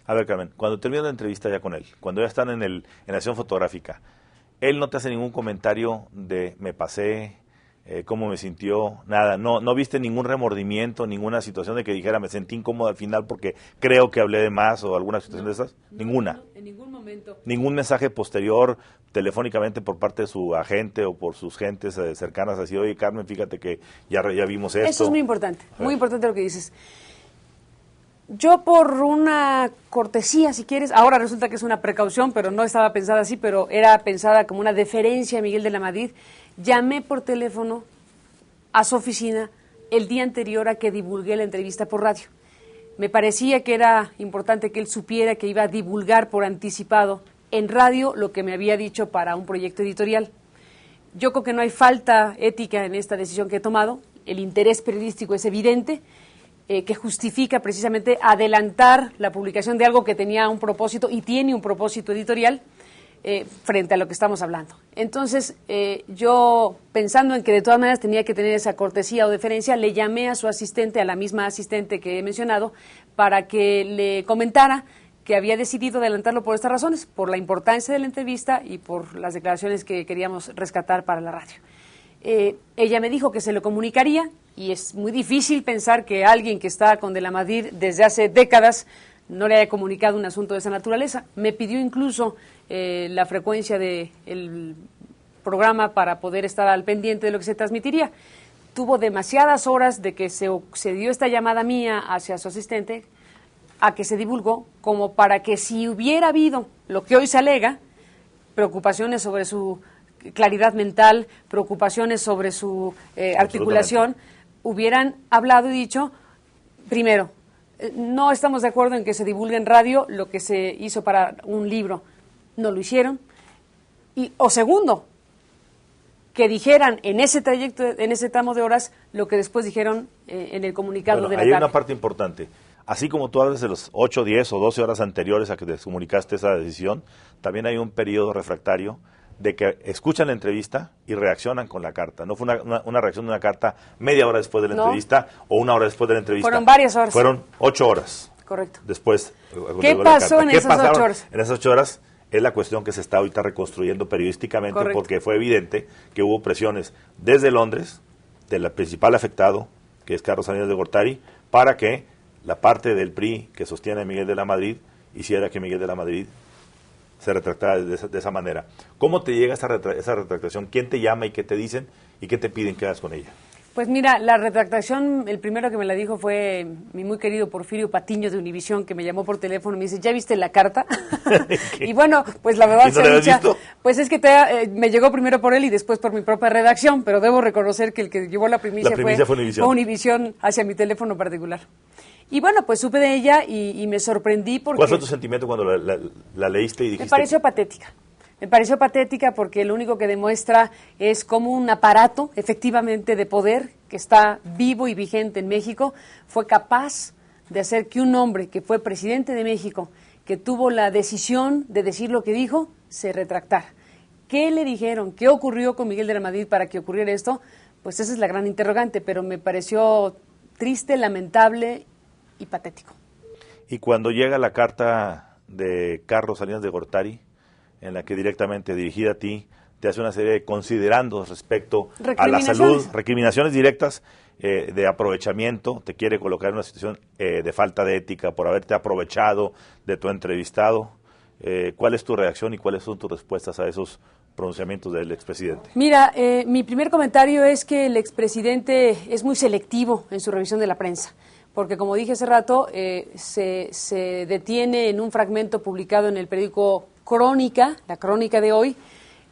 A ver, Carmen, cuando termina la entrevista ya con él, cuando ya están en la sesión fotográfica, él no te hace ningún comentario de me pasé, cómo me sintió, nada, no viste ningún remordimiento, ninguna situación de que dijera me sentí incómodo al final porque creo que hablé de más o alguna situación de esas, ninguna. No, en ningún momento. Ningún mensaje posterior telefónicamente por parte de su agente o por sus gentes cercanas así, oye Carmen, fíjate que ya vimos esto. Eso es muy importante lo que dices. Yo por una cortesía, si quieres, ahora resulta que es una precaución, pero no estaba pensada así, pero era pensada como una deferencia a Miguel de la Madrid, llamé por teléfono a su oficina el día anterior a que divulgué la entrevista por radio. Me parecía que era importante que él supiera que iba a divulgar por anticipado en radio lo que me había dicho para un proyecto editorial. Yo creo que no hay falta ética en esta decisión que he tomado, el interés periodístico es evidente, que justifica precisamente adelantar la publicación de algo que tenía un propósito y tiene un propósito editorial frente a lo que estamos hablando. Entonces, yo pensando en que de todas maneras tenía que tener esa cortesía o deferencia, le llamé a su asistente, a la misma asistente que he mencionado, para que le comentara que había decidido adelantarlo por estas razones, por la importancia de la entrevista y por las declaraciones que queríamos rescatar para la radio. Ella me dijo que se lo comunicaría y es muy difícil pensar que alguien que está con De la Madrid desde hace décadas no le haya comunicado un asunto de esa naturaleza. Me pidió incluso la frecuencia del programa para poder estar al pendiente de lo que se transmitiría. Tuvo demasiadas horas de que se dio esta llamada mía hacia su asistente a que se divulgó como para que si hubiera habido lo que hoy se alega, preocupaciones sobre su claridad mental, preocupaciones sobre su articulación, hubieran hablado y dicho, primero, no estamos de acuerdo en que se divulgue en radio lo que se hizo para un libro, no lo hicieron, o segundo, que dijeran en ese trayecto, en ese tramo de horas, lo que después dijeron en el comunicado de la tarde. Hay una parte importante. Así como tú hablas de los 8, 10 o 12 horas anteriores a que te comunicaste esa decisión, también hay un periodo refractario de que escuchan la entrevista y reaccionan con la carta. No fue una reacción de una carta media hora después de la entrevista o una hora después de la entrevista. Fueron varias horas. Fueron 8 horas. Correcto. Después. ¿Qué pasó en esas 8 horas? En esas 8 horas es la cuestión que se está ahorita reconstruyendo periodísticamente. Correcto. Porque fue evidente que hubo presiones desde Londres, del principal afectado, que es Carlos Salinas de Gortari, para que la parte del PRI que sostiene a Miguel de la Madrid hiciera que Miguel de la Madrid se retractara de esa manera. ¿Cómo te llega esa retractación? ¿Quién te llama y qué te dicen y qué te piden que hagas con ella? Pues mira, la retractación, el primero que me la dijo fue mi muy querido Porfirio Patiño de Univisión, que me llamó por teléfono y me dice, ¿ya viste la carta? Y bueno, pues la verdad se dicha, pues es que me llegó primero por él y después por mi propia redacción, pero debo reconocer que el que llevó la primicia fue Univisión hacia mi teléfono particular. Y bueno, pues supe de ella y me sorprendí porque... ¿Cuál fue tu sentimiento cuando la leíste y dijiste? Me pareció patética. Me pareció patética porque lo único que demuestra es cómo un aparato, efectivamente, de poder, que está vivo y vigente en México, fue capaz de hacer que un hombre que fue presidente de México, que tuvo la decisión de decir lo que dijo, se retractara. ¿Qué le dijeron? ¿Qué ocurrió con Miguel de la Madrid para que ocurriera esto? Pues esa es la gran interrogante, pero me pareció triste, lamentable y patético. Y cuando llega la carta de Carlos Salinas de Gortari, en la que directamente dirigida a ti, te hace una serie de considerandos respecto a la salud, recriminaciones directas de aprovechamiento, te quiere colocar en una situación de falta de ética por haberte aprovechado de tu entrevistado. ¿Cuál es tu reacción y cuáles son tus respuestas a esos pronunciamientos del expresidente? Mira, mi primer comentario es que el expresidente es muy selectivo en su revisión de la prensa, porque como dije hace rato, se detiene en un fragmento publicado en el periódico Crónica, la Crónica de hoy,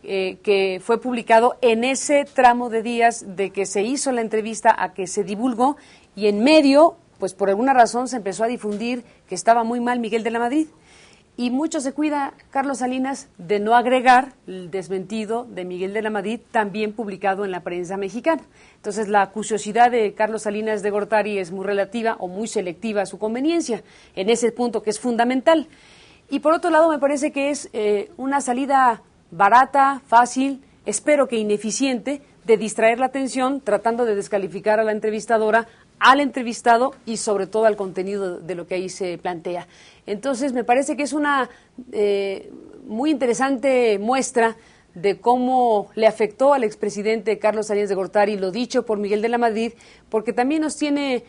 que fue publicado en ese tramo de días de que se hizo la entrevista a que se divulgó, y en medio, pues por alguna razón se empezó a difundir que estaba muy mal Miguel de la Madrid. Y mucho se cuida Carlos Salinas de no agregar el desmentido de Miguel de la Madrid, también publicado en la prensa mexicana. Entonces, la acuciosidad de Carlos Salinas de Gortari es muy relativa o muy selectiva a su conveniencia, en ese punto que es fundamental. Y por otro lado, me parece que es una salida barata, fácil, espero que ineficiente, de distraer la atención, tratando de descalificar a la entrevistadora, al entrevistado y sobre todo al contenido de lo que ahí se plantea. Entonces me parece que es una muy interesante muestra de cómo le afectó al expresidente Carlos Salinas de Gortari lo dicho por Miguel de la Madrid, porque también nos tiene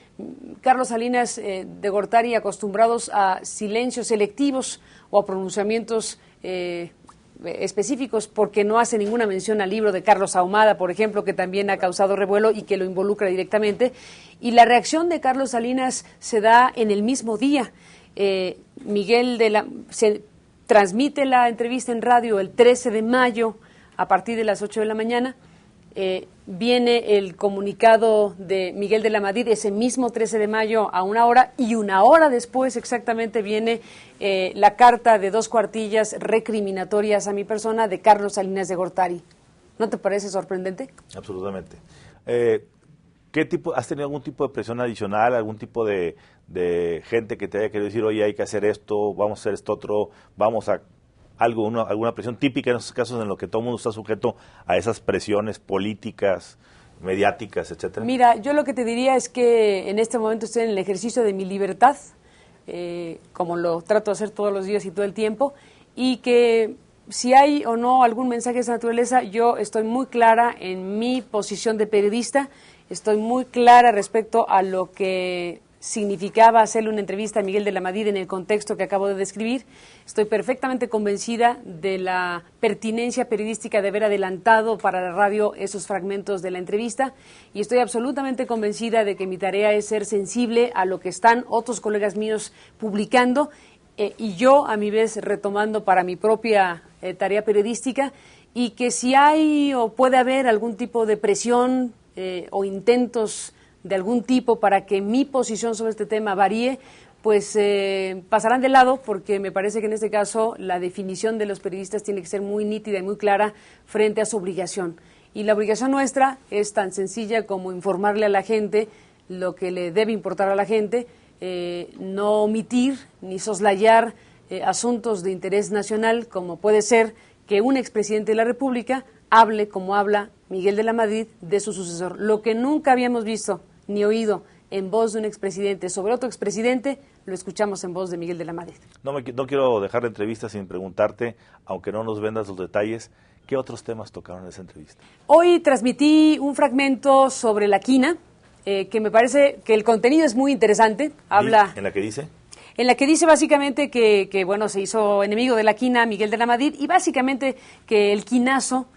Carlos Salinas de Gortari acostumbrados a silencios selectivos o a pronunciamientos específicos, porque no hace ninguna mención al libro de Carlos Ahumada, por ejemplo, que también ha causado revuelo y que lo involucra directamente. Y la reacción de Carlos Salinas se da en el mismo día. Se transmite la entrevista en radio el 13 de mayo a partir de las 8 de la mañana. Viene el comunicado de Miguel de la Madrid ese mismo 13 de mayo a 1 hora, y 1 hora después exactamente viene la carta de 2 cuartillas recriminatorias a mi persona de Carlos Salinas de Gortari. ¿No te parece sorprendente? Absolutamente. ¿Has tenido algún tipo de presión adicional, algún tipo de gente que te haya querido decir, oye, hay que hacer esto, vamos a hacer esto otro, vamos a alguna presión típica en esos casos en los que todo el mundo está sujeto a esas presiones políticas, mediáticas, etcétera? Mira, yo lo que te diría es que en este momento estoy en el ejercicio de mi libertad, como lo trato de hacer todos los días y todo el tiempo, y que si hay o no algún mensaje de esa naturaleza, yo estoy muy clara en mi posición de periodista, estoy muy clara respecto a lo que significaba hacerle una entrevista a Miguel de la Madrid en el contexto que acabo de describir. Estoy perfectamente convencida de la pertinencia periodística de haber adelantado para la radio esos fragmentos de la entrevista, y estoy absolutamente convencida de que mi tarea es ser sensible a lo que están otros colegas míos publicando, y yo a mi vez retomando para mi propia tarea periodística, y que si hay o puede haber algún tipo de presión o intentos de algún tipo para que mi posición sobre este tema varíe, pues pasarán de lado, porque me parece que en este caso la definición de los periodistas tiene que ser muy nítida y muy clara frente a su obligación. Y la obligación nuestra es tan sencilla como informarle a la gente lo que le debe importar a la gente, no omitir ni soslayar asuntos de interés nacional, como puede ser que un expresidente de la República hable como habla Miguel de la Madrid de su sucesor. Lo que nunca habíamos visto ni oído en voz de un expresidente sobre otro expresidente, lo escuchamos en voz de Miguel de la Madrid. No quiero dejar la entrevista sin preguntarte, aunque no nos vendas los detalles, ¿qué otros temas tocaron en esa entrevista? Hoy transmití un fragmento sobre la quina, que me parece que el contenido es muy interesante. Habla, ¿En la que dice? En la que dice básicamente que bueno, se hizo enemigo de la quina Miguel de la Madrid, y básicamente que el quinazo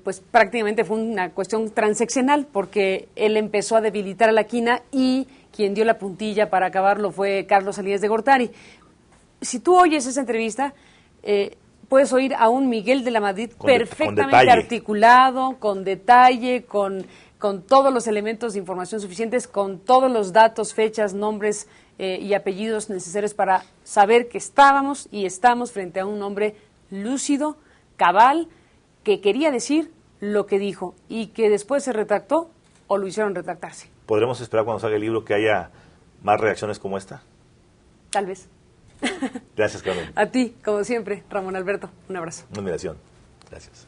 pues prácticamente fue una cuestión transeccional, porque él empezó a debilitar a la quina y quien dio la puntilla para acabarlo fue Carlos Salinas de Gortari. Si tú oyes esa entrevista, puedes oír a un Miguel de la Madrid perfectamente articulado, con detalle, con todos los elementos de información suficientes, con todos los datos, fechas, nombres y apellidos necesarios para saber que estábamos y estamos frente a un hombre lúcido, cabal, que quería decir lo que dijo y que después se retractó o lo hicieron retractarse. ¿Podremos esperar cuando salga el libro que haya más reacciones como esta? Tal vez. Gracias, Carmen. A ti, como siempre, Ramón Alberto. Un abrazo. Una admiración. Gracias.